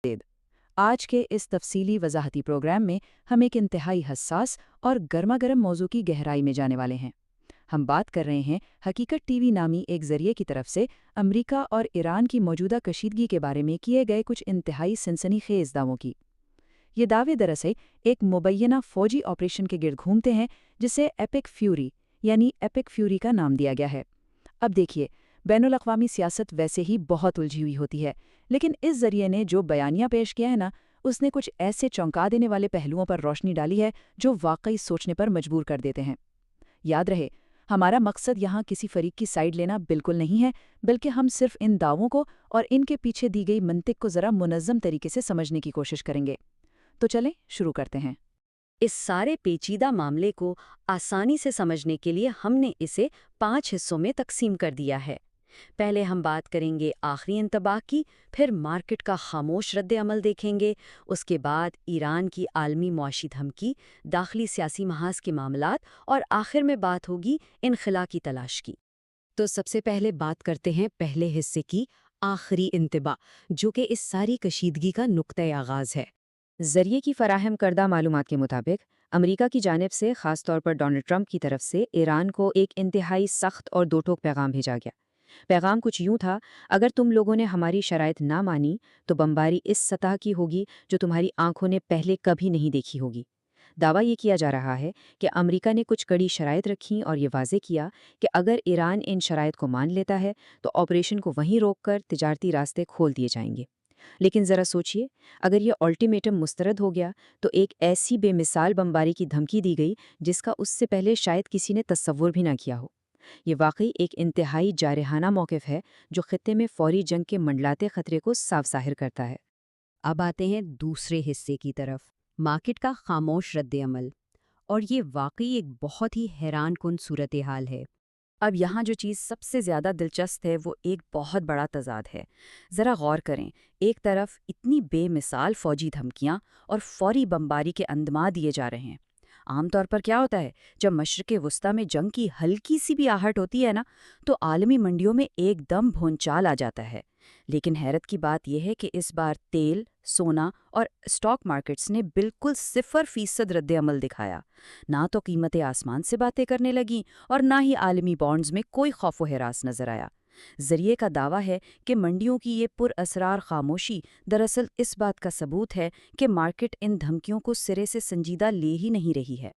आमदीद। आज के इस तफसीली वजाहती प्रोग्राम में हम एक इंतहाई हसास और गर्मा-गर्म मौजू की गहराई में जाने वाले हैं। हम बात कर रहे हैं हकीकत टीवी नामी एक जरिए की तरफ से अमेरिका और ईरान की मौजूदा कशीदगी के बारे में किए गए कुछ इंतहाई सनसनीखेज दावों की। ये दावे दरअसल एक मुबैना फौजी ऑपरेशन के गिर्द घूमते हैं जिसे एपिक फ्यूरी यानी एपिक फ्यूरी का नाम दिया गया है। अब देखिए, बैनुल अक़वामी सियासत वैसे ही बहुत उलझी हुई होती है, लेकिन इस जरिए ने जो बयानिया पेश किया है ना, उसने कुछ ऐसे चौंका देने वाले पहलुओं पर रोशनी डाली है जो वाकई सोचने पर मजबूर कर देते हैं। याद रहे, हमारा मकसद यहाँ किसी फरीक की साइड लेना बिल्कुल नहीं है, बल्कि हम सिर्फ इन दावों को और इनके पीछे दी गई मंतिक को ज़रा मुनज़्ज़म तरीके से समझने की कोशिश करेंगे। तो चलें शुरू करते हैं। इस सारे पेचीदा मामले को आसानी से समझने के लिए हमने इसे 5 हिस्सों में तकसीम कर दिया है। पहले हम बात करेंगे आखिरी इंतबाह की, फिर मार्केट का खामोश रद्द अमल देखेंगे, उसके बाद ईरान की आलमी मुआशी धमकी, दाखिली सियासी महाज के मामलात और आखिर में बात होगी इनखला की तलाश की। तो सबसे पहले बात करते हैं पहले हिस्से की, आखिरी इंतबाह, जो कि इस सारी कशीदगी का नुक्ते आगाज़ है। जरिए की फराहम करदा मालूमात के मुताबिक अमेरिका की जानिब से ख़ास तौर पर डोनाल्ड ट्रंप की तरफ से ईरान को एक इंतहाई सख्त और दो टोक पैगाम भेजा गया। पैगाम कुछ यूं था, अगर तुम लोगों ने हमारी शराइत ना मानी तो बमबारी इस सतह की होगी जो तुम्हारी आंखों ने पहले कभी नहीं देखी होगी। दावा ये किया जा रहा है कि अमेरिका ने कुछ कड़ी शराइत रखीं और ये वाजे किया कि अगर ईरान इन शराइत को मान लेता है तो ऑपरेशन को वहीं रोककर तिजारती रास्ते खोल दिए जाएंगे। लेकिन ज़रा सोचिए, अगर ये अल्टीमेटम मुस्तरद हो गया तो एक ऐसी बेमिसाल बमबारी की धमकी दी गई जिसका उससे पहले शायद किसी ने तस्वुर भी ना किया हो। ये वाकई एक इंतहाई जारहाना मौक़िफ़ है जो ख़ित्ते में फौरी जंग के मंडलाते ख़तरे को साफ ज़ाहिर करता है। अब आते हैं दूसरे हिस्से की तरफ, मार्केट का खामोश रद्द-ए-अमल। और ये वाकई एक बहुत ही हैरान कुन सूरत हाल है। अब यहाँ जो चीज़ सबसे ज़्यादा दिलचस्प है वो एक बहुत बड़ा तज़ाद है। ज़रा गौर करें, एक तरफ इतनी बेमिसाल फ़ौजी धमकियाँ और फौरी बमबारी के अंदमा दिए जा रहे हैं। आमतौर पर क्या होता है, जब मशरिक़ वुस्ता में जंग की हल्की सी भी आहट होती है ना, तो आलमी मंडियों में एकदम भूचाल आ जाता है। लेकिन हैरत की बात यह है कि इस बार तेल, सोना और स्टॉक मार्केट्स ने बिल्कुल 0% रद्द अमल दिखाया। ना तो कीमतें आसमान से बातें करने लगीं और ना ही आलमी बॉन्ड्स में कोई खौफ व हिरास नजर आया। जरिए का दावा है कि मंडियों की ये पुरअसरार खामोशी दरअसल इस बात का सबूत है कि मार्केट इन धमकियों को सिरे से संजीदा ले ही नहीं रही है।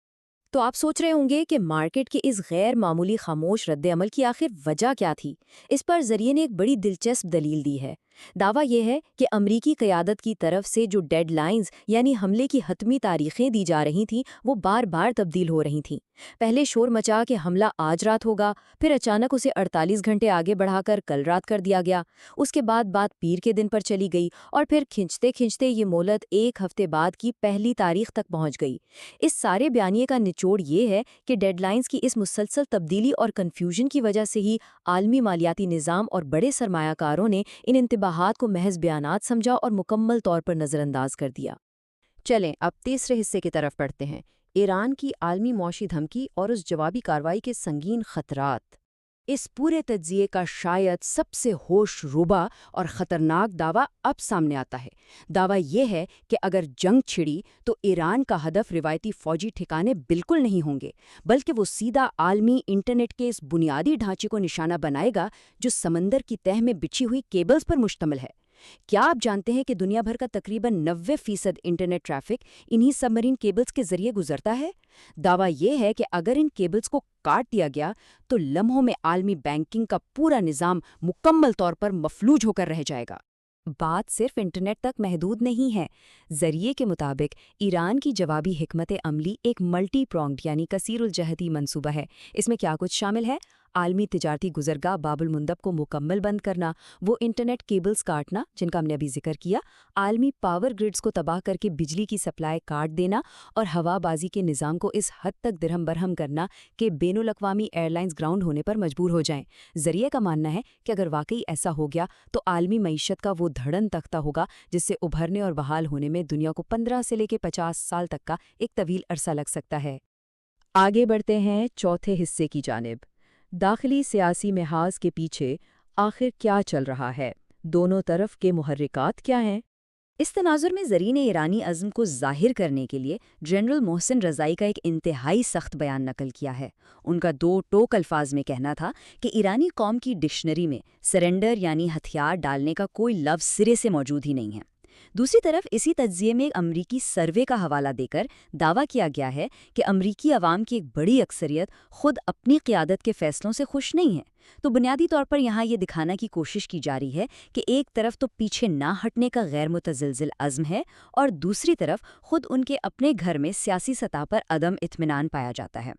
तो आप सोच रहे होंगे कि मार्केट की इस गैर मामूली खामोश रद्द अमल की आखिर वजह क्या थी। इस पर जरिए ने एक बड़ी दिलचस्प दलील दी है। दावा यह है कि अमरीकी क़यादत की तरफ से जो डेडलाइंस यानी हमले की हतमी तारीखें दी जा रही थीं, वो बार बार तब्दील हो रही थीं। पहले शोर मचा कि हमला आज रात होगा, फिर अचानक उसे 48 घंटे आगे बढ़ाकर कल रात कर दिया गया। उसके बाद बात पीर के दिन पर चली गई और फिर खिंचते खिंचते ये मोहलत एक हफ्ते बाद की पहली तारीख तक पहुंच गई। इस सारे बयानिए का निचोड़ ये है कि डेडलाइंस की इस मुसलसल तब्दीली और कन्फ्यूजन की वजह से ही आलमी मालियाती निज़ाम और बड़े सरमायाकारों ने इन इंतबाहात को महज बयानात समझा और मुकम्मल तौर पर नज़रअंदाज कर दिया। चलें अब तीसरे हिस्से की तरफ पढ़ते हैं, ईरान की आलमी मौशी धमकी और उस जवाबी कार्रवाई के संगीन खतरात। इस पूरे तज्जिए का शायद सबसे होश रुबा और ख़तरनाक दावा अब सामने आता है। दावा यह है कि अगर जंग छिड़ी तो ईरान का हदफ रिवायती फ़ौजी ठिकाने बिल्कुल नहीं होंगे, बल्कि वो सीधा आलमी इंटरनेट के इस बुनियादी ढांचे को निशाना बनाएगा जो समंदर की तह में बिछी हुई केबल्स पर मुश्तमिल है। क्या आप जानते हैं कि दुनिया भर का तकरीबन 90% इंटरनेट ट्रैफिक इन्हीं सबमरीन केबल्स के जरिए गुजरता है? दावा यह है कि अगर इन केबल्स को काट दिया गया तो लम्हों में आलमी बैंकिंग का पूरा निज़ाम मुकम्मल तौर पर मफलूज होकर रह जाएगा। बात सिर्फ इंटरनेट तक महदूद नहीं है। जरिए के मुताबिक ईरान की जवाबी हिकमत अमली एक मल्टी प्रोंग्ड यानी कसीरुल जहती मंसूबा है। इसमें क्या कुछ शामिल है? आलमी तिजारती गुजरगाह बाबुल मुंदब को मुकम्मल बंद करना, वो इंटरनेट केबल्स काटना जिनका हमने अभी जिक्र किया, आलमी पावर ग्रिड्स को तबाह करके बिजली की सप्लाई काट देना और हवाबाजी के निज़ाम को इस हद तक दिरहम बरहम करना कि बैनुल अक़वामी एयरलाइंस ग्राउंड होने पर मजबूर हो जाएं। जरिए का मानना है कि अगर वाकई ऐसा हो गया तो आलमी मईशत का वो धड़न तख्ता होगा जिससे उभरने और बहाल होने में दुनिया को 15 से लेकर 50 साल तक का एक तवील अरसा लग सकता है। आगे बढ़ते हैं चौथे हिस्से की जानिब। दाखिली सियासी महाज के पीछे आखिर क्या चल रहा है? दोनों तरफ के मुहर्रिकात क्या हैं? اس تناظر میں زرین نے ایرانی عزم کو ظاہر کرنے کے لیے جنرل محسن رضائی کا ایک انتہائی سخت بیان نقل کیا ہے۔ ان کا دو ٹوک الفاظ میں کہنا تھا کہ ایرانی قوم کی ڈکشنری میں سرنڈر یعنی ہتھیار ڈالنے کا کوئی لفظ سرے سے موجود ہی نہیں ہے۔ دوسری طرف اسی تجزیے میں ایک امریکی سروے کا حوالہ دے کر دعویٰ کیا گیا ہے کہ امریکی عوام کی ایک بڑی اکثریت خود اپنی قیادت کے فیصلوں سے خوش نہیں ہے۔ تو بنیادی طور پر یہاں یہ دکھانا کی کوشش کی جا رہی ہے کہ ایک طرف تو پیچھے نہ ہٹنے کا غیر متزلزل عزم ہے اور دوسری طرف خود ان کے اپنے گھر میں سیاسی سطح پر عدم اطمینان پایا جاتا ہے۔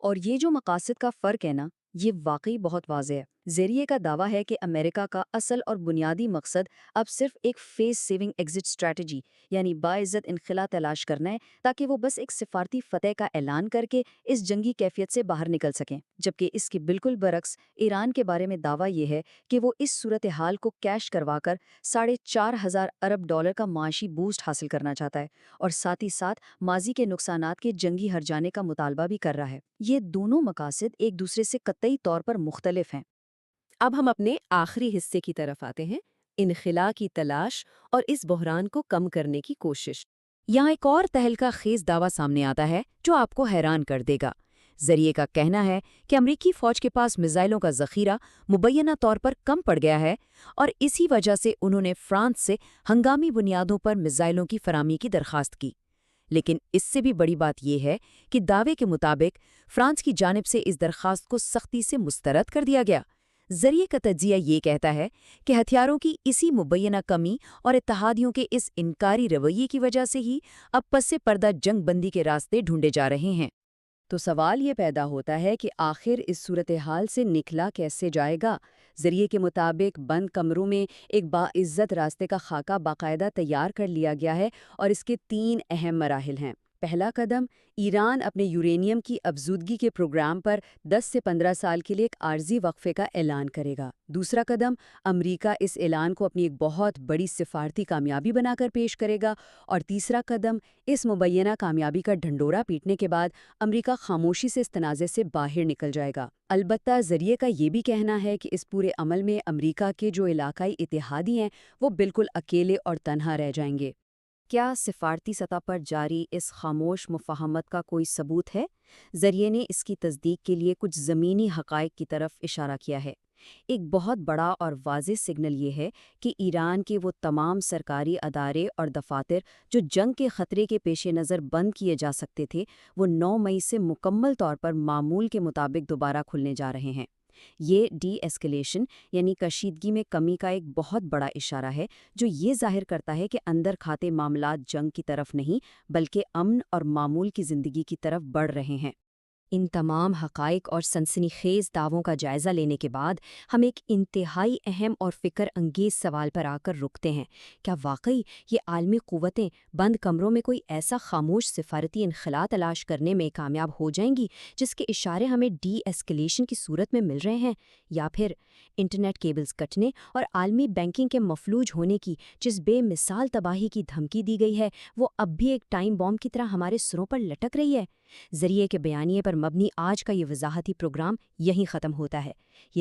اور یہ جو مقاصد کا فرق ہے نا، یہ واقعی بہت واضح ہے۔ ذریعے کا دعویٰ ہے کہ امریکہ کا اصل اور بنیادی مقصد اب صرف ایک فیس سیونگ ایگزٹ اسٹریٹجی یعنی باعزت انخلا تلاش کرنا ہے، تاکہ وہ بس ایک سفارتی فتح کا اعلان کر کے اس جنگی کیفیت سے باہر نکل سکیں، جبکہ اس کے بالکل برعکس ایران کے بارے میں دعویٰ یہ ہے کہ وہ اس صورتحال کو کیش کروا کر $4,500 ارب کا معاشی بوسٹ حاصل کرنا چاہتا ہے اور ساتھ ہی ساتھ ماضی کے نقصانات کے جنگی ہر جانے کا مطالبہ بھی کر رہا ہے۔ یہ دونوں مقاصد ایک دوسرے سے قطعی طور پر مختلف ہیں۔ اب ہم اپنے آخری حصے کی طرف آتے ہیں، انخلا کی تلاش اور اس بحران کو کم کرنے کی کوشش۔ یہاں ایک اور تہلکہ خیز دعویٰ سامنے آتا ہے جو آپ کو حیران کر دے گا۔ ذریعے کا کہنا ہے کہ امریکی فوج کے پاس میزائلوں کا ذخیرہ مبینہ طور پر کم پڑ گیا ہے اور اسی وجہ سے انہوں نے فرانس سے ہنگامی بنیادوں پر میزائلوں کی فراہمی کی درخواست کی۔ لیکن اس سے بھی بڑی بات یہ ہے کہ دعوے کے مطابق فرانس کی جانب سے اس درخواست کو سختی سے مسترد کر دیا گیا۔ ذریعے کا تجزیہ یہ کہتا ہے کہ ہتھیاروں کی اسی مبینہ کمی اور اتحادیوں کے اس انکاری رویے کی وجہ سے ہی اب پس پردہ جنگ بندی کے راستے ڈھونڈے جا رہے ہیں۔ تو سوال یہ پیدا ہوتا ہے کہ آخر اس صورتحال سے نکلا کیسے جائے گا؟ ذریعے کے مطابق بند کمروں میں ایک باعزت راستے کا خاکہ باقاعدہ تیار کر لیا گیا ہے اور اس کے 3 اہم مراحل ہیں۔ پہلا قدم، ایران اپنے یورینیم کی افزودگی کے پروگرام پر 10 سے 15 سال کے لیے ایک عارضی وقفے کا اعلان کرے گا۔ دوسرا قدم، امریکہ اس اعلان کو اپنی ایک بہت بڑی سفارتی کامیابی بنا کر پیش کرے گا۔ اور تیسرا قدم، اس مبینہ کامیابی کا ڈھنڈورا پیٹنے کے بعد امریکہ خاموشی سے اس تنازع سے باہر نکل جائے گا۔ البتہ ذریعے کا یہ بھی کہنا ہے کہ اس پورے عمل میں امریکہ کے جو علاقائی اتحادی ہیں وہ بالکل اکیلے اور تنہا رہ جائیں گے۔ کیا سفارتی سطح پر جاری اس خاموش مفاہمت کا کوئی ثبوت ہے؟ ذریعے نے اس کی تصدیق کے لیے کچھ زمینی حقائق کی طرف اشارہ کیا ہے۔ ایک بہت بڑا اور واضح سگنل یہ ہے کہ ایران کے وہ تمام سرکاری ادارے اور دفاتر جو جنگ کے خطرے کے پیش نظر بند کیے جا سکتے تھے، وہ 9 مئی سے مکمل طور پر معمول کے مطابق دوبارہ کھلنے جا رہے ہیں۔ یہ ڈی ایسکلیشن یعنی کشیدگی میں کمی کا ایک بہت بڑا اشارہ ہے، جو یہ ظاہر کرتا ہے کہ اندر کھاتے معاملات جنگ کی طرف نہیں بلکہ امن اور معمول کی زندگی کی طرف بڑھ رہے ہیں۔ ان تمام حقائق اور سنسنی خیز دعووں کا جائزہ لینے کے بعد ہم ایک انتہائی اہم اور فکر انگیز سوال پر آ کر رکتے ہیں۔ کیا واقعی یہ عالمی قوتیں بند کمروں میں کوئی ایسا خاموش سفارتی انخلا تلاش کرنے میں کامیاب ہو جائیں گی جس کے اشارے ہمیں ڈی ایسکلیشن کی صورت میں مل رہے ہیں، یا پھر انٹرنیٹ کیبلز کٹنے اور عالمی بینکنگ کے مفلوج ہونے کی جس بے مثال تباہی کی دھمکی دی گئی ہے وہ اب بھی ایک ٹائم بام کی طرح ہمارے سروں پر لٹک رہی ہے؟ ذریعے کے بیانیے پر مبنی آج کا یہ وضاحتی پروگرام یہیں ختم ہوتا ہے۔ یہ